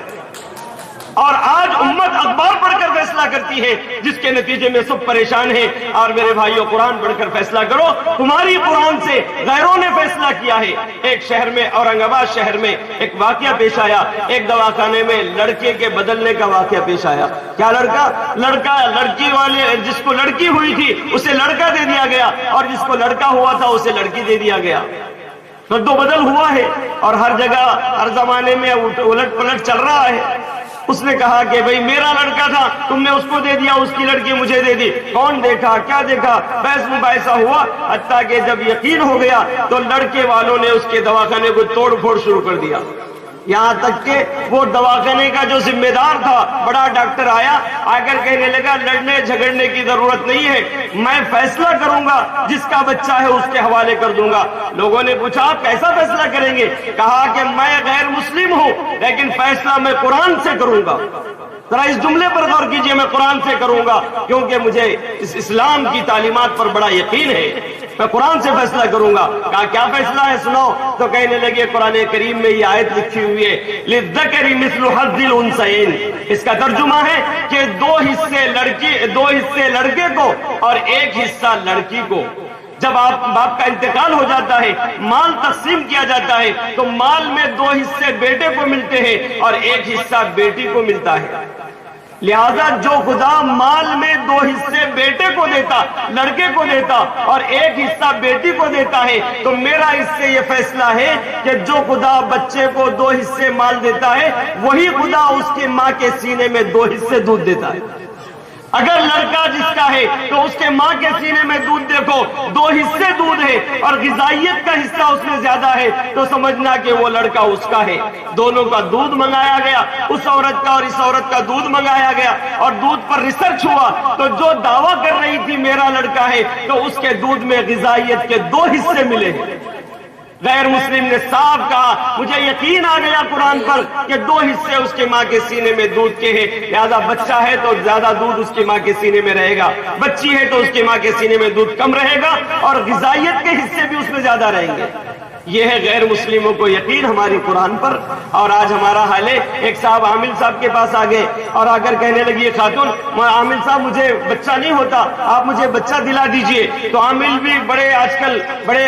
اور آج امت اخبار پڑھ کر فیصلہ کرتی ہے جس کے نتیجے میں سب پریشان ہیں۔ اور میرے بھائیوں قرآن پڑھ کر فیصلہ کرو، تمہاری قرآن سے غیروں نے فیصلہ کیا ہے۔ ایک شہر میں، اورنگ آباد شہر میں ایک واقعہ پیش آیا، ایک دواخانے میں لڑکے کے بدلنے کا واقعہ پیش آیا۔ کیا لڑکی والے جس کو لڑکی ہوئی تھی اسے لڑکا دے دیا گیا اور جس کو لڑکا ہوا تھا اسے لڑکی دے دیا گیا۔ رد و بدل ہوا ہے اور ہر جگہ ہر زمانے میں الٹ پلٹ چل رہا ہے۔ اس نے کہا کہ بھئی میرا لڑکا تھا، تم نے اس کو دے دیا، اس کی لڑکی مجھے دے دی، کون دیکھا کیا دیکھا، بحث مباحثہ ہوا، حتیٰ کہ جب یقین ہو گیا تو لڑکے والوں نے اس کے دواخانے کو توڑ پھوڑ شروع کر دیا۔ یہاں تک کہ وہ دواخانے کا جو ذمہ دار تھا بڑا ڈاکٹر آیا، آ کر کہنے لگا لڑنے جھگڑنے کی ضرورت نہیں ہے، میں فیصلہ کروں گا، جس کا بچہ ہے اس کے حوالے کر دوں گا۔ لوگوں نے پوچھا آپ کیسا فیصلہ کریں گے؟ کہا کہ میں غیر مسلم ہوں لیکن فیصلہ میں قرآن سے کروں گا۔ ذرا اس جملے پر غور کیجئے، میں قرآن سے کروں گا کیونکہ مجھے اس اسلام کی تعلیمات پر بڑا یقین ہے، میں قرآن سے فیصلہ کروں گا۔ کہا کیا فیصلہ ہے سناؤ؟ تو کہنے لگے قرآن کریم میں یہ آیت لکھی ہوئی ہے لِلذَّكَرِ مِثْلُ حَظِّ الْأُنثَيَيْنِ، اس کا ترجمہ ہے کہ 2 حصے لڑکے کو اور 1 حصہ لڑکی کو۔ جب باپ کا انتقال ہو جاتا ہے، مال تقسیم کیا جاتا ہے تو مال میں 2 حصے بیٹے کو ملتے ہیں اور 1 حصہ بیٹی کو ملتا ہے۔ لہذا جو خدا مال میں 2 حصے بیٹے کو دیتا، لڑکے کو دیتا اور 1 حصہ بیٹی کو دیتا ہے، تو میرا اس سے یہ فیصلہ ہے کہ جو خدا بچے کو 2 حصے مال دیتا ہے وہی خدا اس کی ماں کے سینے میں 2 حصے دودھ دیتا ہے۔ اگر لڑکا جس کا ہے تو اس کے ماں کے سینے میں دودھ دیکھو 2 حصے دودھ ہے اور غذائیت کا حصہ اس میں زیادہ ہے تو سمجھنا کہ وہ لڑکا اس کا ہے. دونوں کا دودھ منگایا گیا, اس عورت کا اور اس عورت کا دودھ منگایا گیا اور دودھ پر ریسرچ ہوا تو جو دعویٰ کر رہی تھی میرا لڑکا ہے تو اس کے دودھ میں غذائیت کے 2 حصے ملے. غیر مسلم نے صاف کہا مجھے یقین آ گیا قرآن پر کہ 2 حصے اس کے ماں کے سینے میں دودھ کے ہیں, لہذا بچہ ہے تو زیادہ دودھ اس کی ماں کے سینے میں رہے گا, بچی ہے تو اس کی ماں کے سینے میں دودھ کم رہے گا اور غذائیت کے حصے بھی اس میں زیادہ رہیں گے. یہ ہے غیر مسلموں کو یقین ہماری قرآن پر. اور آج ہمارا حال ہے, ایک صاحب عامل صاحب کے پاس آ گئے اور آ کر کہنے لگی یہ خاتون عامل صاحب مجھے بچہ نہیں ہوتا, آپ مجھے بچہ دلا دیجئے. تو عامل بھی بڑے آج کل بڑے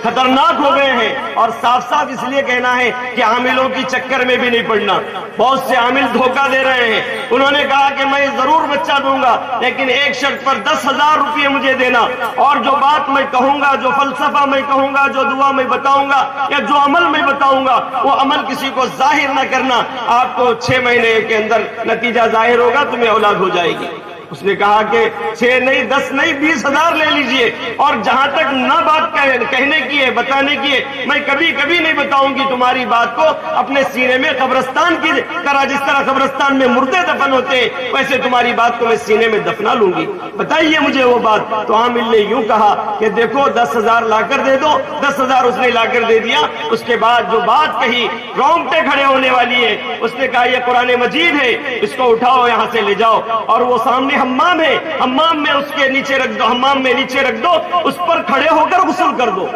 خطرناک ہو گئے ہیں اور صاف صاف اس لیے کہنا ہے کہ عاملوں کی چکر میں بھی نہیں پڑنا. بہت سے عامل دھوکہ دے رہے ہیں. انہوں نے کہا کہ میں ضرور بچہ دوں گا لیکن ایک شرط پر 10,000 روپے مجھے دینا اور جو بات میں کہوں گا, جو فلسفہ میں کہوں گا, جو دعا میں بتاؤں گا یا جو عمل میں بتاؤں گا وہ عمل کسی کو ظاہر نہ کرنا, آپ کو 6 مہینے کے اندر نتیجہ ظاہر ہوگا, تمہیں اولاد ہو جائے گی. اس نے کہا کہ 6 نہیں 10 نہیں 20,000 لے لیجئے اور جہاں تک نہ بات کہنے کی ہے بتانے کی ہے میں کبھی کبھی نہیں بتاؤں گی تمہاری بات کو اپنے سینے میں قبرستان کی طرح, جس طرح قبرستان میں مردے دفن ہوتے ہیں ویسے تمہاری بات کو میں سینے میں دفنا لوں گی, بتائیے مجھے وہ بات. تو عامل نے یوں کہا کہ دیکھو 10,000 لا کر دے دو. 10,000 اس نے لا کر دے دیا. اس کے بعد جو بات کہی رونگٹے کھڑے ہونے والی ہے, اس نے کہا یہ قرآن مجید ہے, اس کو اٹھاؤ یہاں سے لے جاؤ اور وہ سامنے حمام ہے, حمام میں اس کے نیچے رکھ دو, حمام میں نیچے رکھ دو, اس پر کھڑے ہو کر غسل کر دو.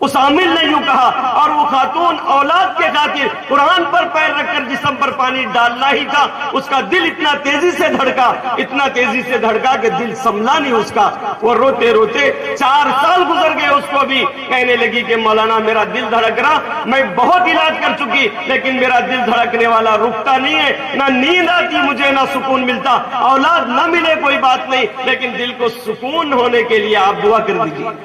اس عامل نے یوں کہا اور وہ خاتون اولاد کے خاطر قرآن پر پیر رکھ کر جسم پر پانی ڈالنا ہی تھا. اس کا دل اتنا تیزی سے دھڑکا, اتنا تیزی سے دھڑکا کہ دل سنبھلا نہیں اس کا. وہ روتے روتے 4 سال گزر گئے, اس کو بھی کہنے لگی کہ مولانا میرا دل دھڑک رہا, میں بہت علاج کر چکی لیکن میرا دل دھڑکنے والا رکتا نہیں ہے, نہ نیند آتی مجھے نہ سکون ملتا. اولاد نہ ملے کوئی بات نہیں لیکن دل کو سکون ہونے کے لیے آپ دعا کر دیجیے.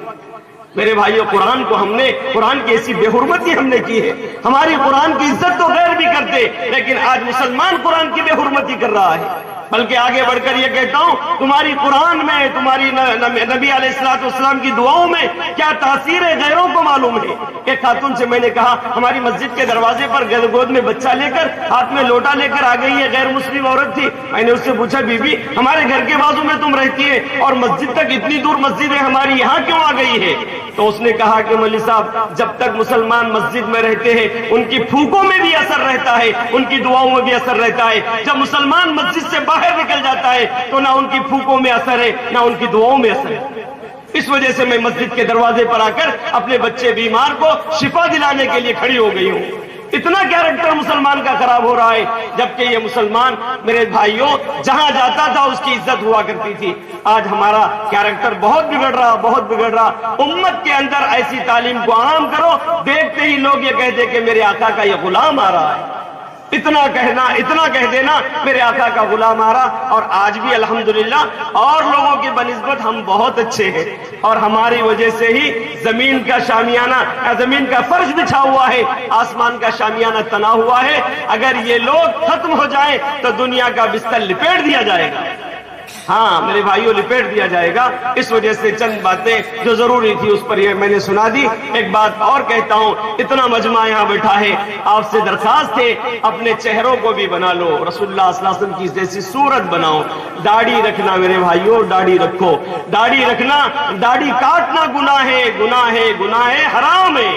میرے بھائیو قرآن کو ہم نے, قرآن کی ایسی بے حرمتی ہم نے کی ہے. ہماری قرآن کی عزت تو غیر بھی کرتے لیکن آج مسلمان قرآن کی بے حرمتی کر رہا ہے. بلکہ آگے بڑھ کر یہ کہتا ہوں تمہاری قرآن میں, تمہاری نبی علیہ السلام کی دعاؤں میں کیا تاثیر ہے غیروں کو معلوم ہے. ایک خاتون سے میں نے کہا ہماری مسجد کے دروازے پر گود میں بچہ لے کر ہاتھ میں لوٹا لے کر آ گئی ہے, غیر مسلم عورت تھی. میں نے اس سے پوچھا بی بی ہمارے گھر کے بازو میں تم رہتی ہے اور مسجد تک اتنی دور مسجد ہے ہماری, یہاں کیوں آ گئی ہے؟ تو اس نے کہا کہ مولوی صاحب جب تک مسلمان مسجد میں رہتے ہیں ان کی پھونکوں میں بھی اثر رہتا ہے, ان کی دعاؤں میں بھی اثر رہتا ہے. جب مسلمان مسجد سے باہر نکل جاتا ہے تو نہ ان کی پھونکوں میں اثر ہے نہ ان کی دعاؤں میں اثر ہے. اس وجہ سے میں مسجد کے دروازے پر آ کر اپنے بچے بیمار کو شفا دلانے کے لیے کھڑی ہو گئی ہوں. اتنا کیریکٹر مسلمان کا خراب ہو رہا ہے جبکہ یہ مسلمان میرے بھائیوں جہاں جاتا تھا اس کی عزت ہوا کرتی تھی. آج ہمارا کیریکٹر بہت بگڑ رہا, بہت بگڑ رہا. امت کے اندر ایسی تعلیم کو عام کرو, دیکھتے ہی لوگ یہ کہتے کہ میرے آقا کا یہ غلام آ رہا ہے. اتنا کہہ دینا میرے آقا کا غلام آ رہا. اور آج بھی الحمدللہ اور لوگوں کی بنسبت ہم بہت اچھے ہیں اور ہماری وجہ سے ہی زمین کا شامیانہ, زمین کا فرش بچھا ہوا ہے, آسمان کا شامیانہ تنا ہوا ہے. اگر یہ لوگ ختم ہو جائیں تو دنیا کا بستر لپیٹ دیا جائے گا. ہاں میرے بھائیوں لپیٹ دیا جائے گا. اس وجہ سے چند باتیں جو ضروری تھی اس پر یہ میں نے سنا دی. ایک بات اور کہتا ہوں, اتنا مجمع یہاں بیٹھا ہے, آپ سے درخواست ہے اپنے چہروں کو بھی بنا لو, رسول اللہ صلی اللہ علیہ وسلم کی جیسی صورت بناؤ. داڑھی رکھنا میرے بھائیوں, داڑھی رکھو. داڑھی رکھنا, داڑھی کاٹنا گناہ ہے, گناہ ہے, گناہ ہے, حرام ہے.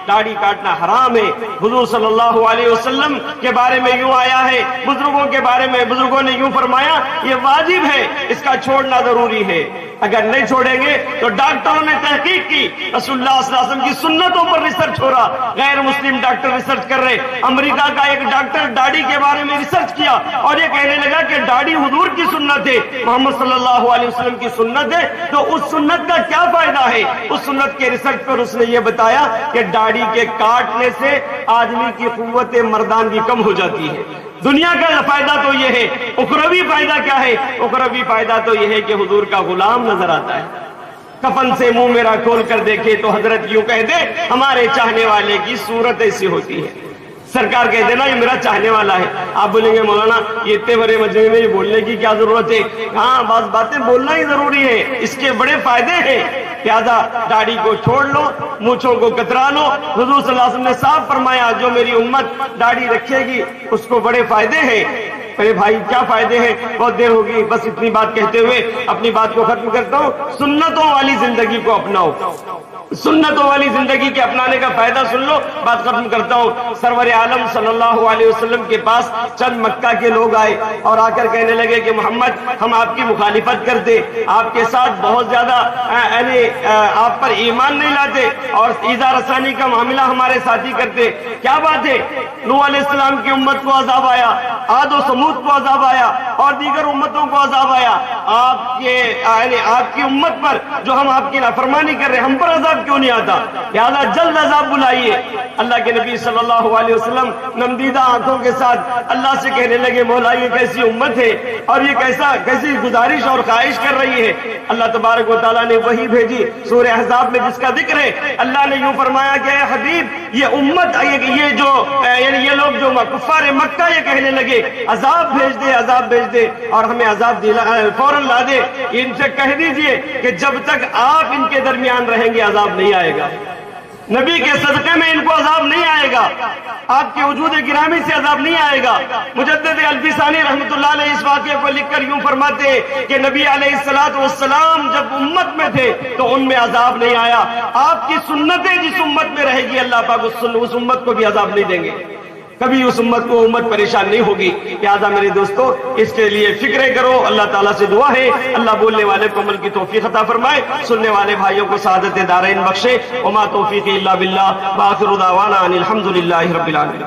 داڑھی کاٹنا حرام ہے. حضور صلی اللہ علیہ وسلم کے بارے میں یوں آیا ہے, بزرگوں کے بارے میں بزرگوں نے یوں فرمایا یہ واجب ہے, اس کا چھوڑنا ضروری ہے. اگر نہیں چھوڑیں گے تو ڈاکٹروں نے تحقیق کی, رسول اللہ صلی اللہ علیہ وسلم کی سنتوں پر ریسرچ ہو رہا, غیر مسلم ڈاکٹر ریسرچ کر رہے. امریکہ کا ایک ڈاکٹر داڑھی کے بارے میں ریسرچ کیا اور یہ کہنے لگا کہ داڑھی حضور کی سنت ہے, محمد صلی اللہ علیہ وسلم کی سنت ہے, تو اس سنت کا کیا فائدہ ہے؟ اس سنت کے ریسرچ پر اس نے یہ بتایا کہ داڑھی کے کاٹنے سے آدمی کی قوت مردانگی کم ہو جاتی ہے. دنیا کا فائدہ تو یہ ہے, اخروی فائدہ کیا ہے؟ اخروی فائدہ تو یہ ہے کہ حضور کا غلام نظر آتا ہے. کفن سے منہ میرا کھول کر دیکھے تو حضرت یوں کہہ دے ہمارے چاہنے والے کی صورت ایسی ہوتی ہے. سرکار کہہ دینا یہ میرا چاہنے والا ہے. آپ بولیں گے مولانا یہ اتنے بڑے مجمع میں یہ بولنے کی کیا ضرورت ہے؟ ہاں بعض باتیں بولنا ہی ضروری ہے، اس کے بڑے فائدے ہیں. لہذا داڑھی کو چھوڑ لو، مونچھوں کو کترا لو. حضور صلی اللہ علیہ وسلم نے صاف فرمایا جو میری امت داڑھی رکھے گی اس کو بڑے فائدے ہیں. میرے بھائی کیا فائدے ہیں؟ بہت دیر ہوگی، بس اتنی بات کہتے ہوئے اپنی بات کو ختم کرتا ہوں. سنتوں والی زندگی کو اپناؤ. سنتوں والی زندگی کے اپنانے کا فائدہ سن لو، بات ختم کرتا ہوں. سرور عالم صلی اللہ علیہ وسلم کے پاس چند مکہ کے لوگ آئے اور آ کر کہنے لگے کہ محمد ہم آپ کی مخالفت کرتے، آپ کے ساتھ بہت زیادہ آپ پر ایمان نہیں لاتے اور ایذا رسانی کا معاملہ ہمارے ساتھی کرتے. کیا بات ہے؟ نوح علیہ السلام کی امت کو عذاب آیا، عاد و سمود کو عذاب آیا اور دیگر امتوں کو عذاب آیا. آپ کی امت پر جو ہم آپ کی نافرمانی کر رہے ہیں ہم پر عذاب کیوں نہیں آتا؟ لہذا جلد عذاب بلائیے. اللہ کے نبی صلی اللہ علیہ وسلم نمدیدہ آنکھوں کے ساتھ اللہ سے کہنے لگے مولا یہ کیسی امت ہے اور یہ کیسی گزارش اور خواہش کر رہی ہے. اللہ تبارک و تعالیٰ نے وحی بھیجی سورہ احزاب میں جس کا ذکر ہے. اللہ نے یوں فرمایا کہ اے حبیب یہ امت یہ لوگ جو کفار مکہ یہ کہنے لگے عذاب بھیج دے، عذاب بھیج دے اور ہمیں عذاب فوراً لا دے. ان سے کہہ دیجئے کہ جب تک آپ ان کے درمیان رہیں گے عذاب نہیں آئے گا. نبی کے صدقے میں ان کو عذاب نہیں آئے گا، آپ کے وجود گرامی سے عذاب نہیں آئے گا. مجدد الفسانی رحمۃ اللہ علیہ اس واقعے کو لکھ کر یوں فرماتے ہیں کہ نبی علیہ السلام جب امت میں تھے تو ان میں عذاب نہیں آیا. آپ کی سنتیں جس امت میں رہے گی اللہ پاک اس امت کو بھی عذاب نہیں دیں گے، کبھی اس امت پریشان نہیں ہوگی. لہذا میرے دوستو اس کے لیے فکرے کرو. اللہ تعالیٰ سے دعا ہے اللہ بولنے والے کو عمل کی توفیق عطا فرمائے، سننے والے بھائیوں کو سعادت دارین بخشے. وما توفیقی الا باللہ، وآخر دعوانا ان الحمد للہ رب العالمین.